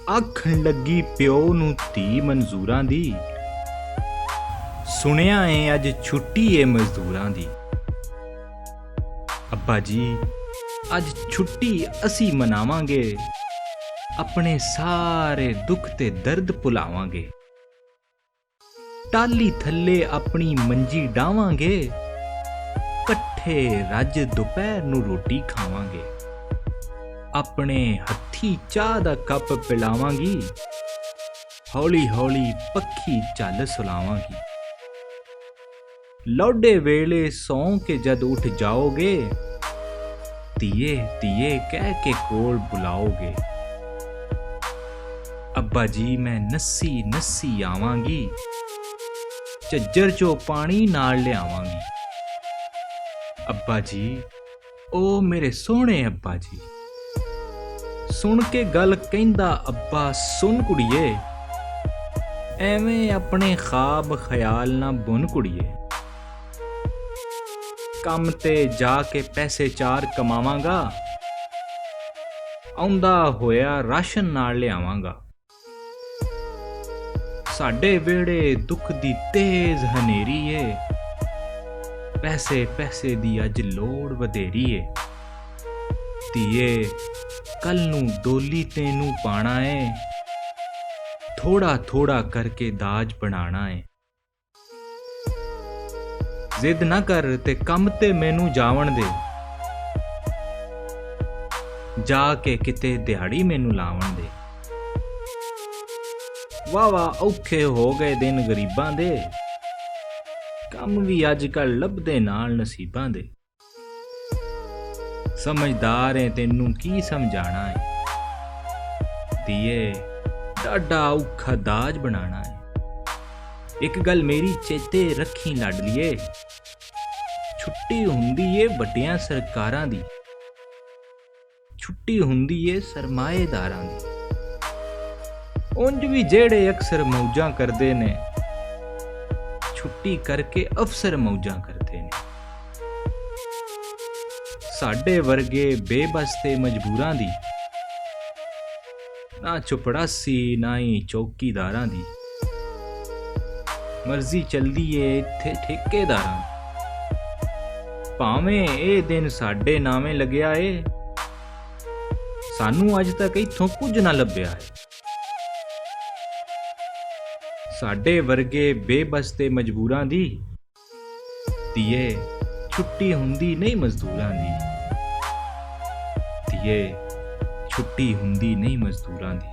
ਆਖਣ ਲੱਗੀ ਪਿਓ ਨੂੰ ਧੀ ਮਨਜ਼ੂਰਾਂ ਦੀ। ਸੁਣਿਆ ਏ ਅੱਜ ਛੁੱਟੀ ਏ ਮਜ਼ਦੂਰਾਂ ਦੀ। ਅੱਬਾ ਜੀ ਅੱਜ ਛੁੱਟੀ ਅਸੀਂ ਮਨਾਵਾਂਗੇ, ਆਪਣੇ ਸਾਰੇ ਦੁੱਖ ਤੇ ਦਰਦ ਭੁਲਾਵਾਂਗੇ। ਟਾਲੀ ਥੱਲੇ ਆਪਣੀ ਮੰਜੀ ਡਾਵਾਂਗੇ, ਇਕੱਠੇ ਰੱਜ ਦੁਪਹਿਰ ਨੂੰ ਰੋਟੀ ਖਾਵਾਂਗੇ। ਆਪਣੇ ਹੱਥੀ ਚਾਹ ਦਾ ਕੱਪ ਪਿਲਾਵਾਂਗੀ, ਹੌਲੀ ਹੌਲੀ ਪੱਖੀ ਝੱਲ ਸੁਲਾਵਾਂਗੀ। ਲੌਡੇ ਵੇਲੇ ਸੌਂ ਕੇ ਜਦ ਉੱਠ ਜਾਓਗੇ, ਧੀਏ ਧੀਏ ਕਹਿ ਕੇ ਕੋਲ ਬੁਲਾਓਗੇ। ਅੱਬਾ ਜੀ ਮੈਂ ਨੱਸੀ ਨੱਸੀ ਆਵਾਂਗੀ, ਝੱਜਰ ਚੋਂ ਪਾਣੀ ਨਾਲ ਲਿਆਵਾਂਗੀ। ਅੱਬਾ ਜੀ ਓ ਮੇਰੇ ਸੋਹਣੇ ਅੱਬਾ ਜੀ। ਸੁਣ ਕੇ ਗੱਲ ਕਹਿੰਦਾ ਅੱਬਾ ਸੁਣ ਕੁੜੀਏ, ਐਵੇਂ ਆਪਣੇ ਖਾਬ ਖਿਆਲ ਨਾ ਬੁਣ ਕੁੜੀਏ। ਕੰਮ ਤੇ ਜਾ ਕੇ ਪੈਸੇ ਚਾਰ ਕਮਾਵਾਂਗਾ, ਆਉਂਦਾ ਹੋਇਆ ਰਾਸ਼ਨ ਨਾਲ ਲਿਆਵਾਂਗਾ। ਸਾਡੇ ਵਿਹੜੇ ਦੁੱਖ ਦੀ ਤੇਜ਼ ਹਨੇਰੀ ਏ, ਪੈਸੇ ਪੈਸੇ ਦੀ ਅੱਜ ਲੋੜ ਵਧੇਰੀ ਏ। ਧੀਏ ਕੱਲ ਨੂੰ ਡੋਲੀ ਤੈਨੂੰ ਪਾਣਾ ਏ, ਥੋੜਾ ਥੋੜਾ ਕਰਕੇ ਦਾਜ ਬਣਾਣਾ ਏ। ਜ਼ਿੱਦ ਨਾ ਕਰ ਤੇ ਕੰਮ ਤੇ ਮੈਨੂੰ ਜਾਵਣ ਦੇ, ਜਾ ਕੇ ਕਿਤੇ ਦਿਹਾੜੀ ਮੈਨੂੰ ਲਾਵਣ ਦੇ। ਵਾਹ ਔਖੇ ਹੋ ਗਏ ਦਿਨ ਗਰੀਬਾਂ ਦੇ, ਕੰਮ ਵੀ ਅੱਜ ਕੱਲ ਲੱਭਦੇ ਨਾਲ ਨਸੀਬਾਂ ਦੇ। ਸਮਝਦਾਰ ਏ ਤੈਨੂੰ ਕੀ ਸਮਝਾਣਾ ਏ, ਧੀਏ ਡਾਢਾ ਔਖਾ ਦਾਜ ਬਣਾਣਾ ਏ। ਇੱਕ ਗੱਲ ਮੇਰੀ ਚੇਤੇ ਰੱਖੀ ਲਾਡਲੀਏ, ਛੁੱਟੀ ਹੁੰਦੀ ਏ ਵੱਡੀਆਂ ਸਰਕਾਰਾਂ ਦੀ, ਛੁੱਟੀ ਹੁੰਦੀ ਏ ਸਰਮਾਏਦਾਰਾਂ ਦੀ। ਉਂਝ ਵੀ ਜਿਹੜੇ ਅਕਸਰ ਮੌਜਾਂ ਕਰਦੇ ਨੇ, ਛੁੱਟੀ ਕਰਕੇ ਅਫਸਰ ਮੌਜਾਂ ਕਰਦੇ ਨੇ। ਸਾਡੇ ਵਰਗੇ ਬੇਬਸ ਤੇ ਮਜਬੂਰਾਂ ਦੀ, ਨਾ ਚੁਪੜਾਸੀ ਨਾ ਹੀ ਚੌਕੀਦਾਰਾਂ ਦੀ। ਮਰਜ਼ੀ ਚਲਦੀ ਏ ਇੱਥੇ ਠੇਕੇਦਾਰਾਂ ਦੀ। ਭਾਵੇਂ ਇਹ ਦਿਨ ਸਾਡੇ ਨਾਵੇਂ ਲੱਗਿਆ ਏ, ਸਾਨੂੰ ਅੱਜ ਤੱਕ ਇੱਥੋਂ ਕੁਝ ਨਾ ਲੱਭਿਆ ਏ। ਸਾਡੇ ਵਰਗੇ ਬੇਬਸ ਤੇ ਮਜਬੂਰਾਂ ਦੀ, ਧੀਏ ਛੁੱਟੀ ਹੁੰਦੀ ਨਹੀਂ ਮਜ਼ਦੂਰਾਂ ਦੀ। ਧੀਏ ਛੁੱਟੀ ਹੁੰਦੀ ਨਹੀਂ ਮਜ਼ਦੂਰਾਂ ਦੀ।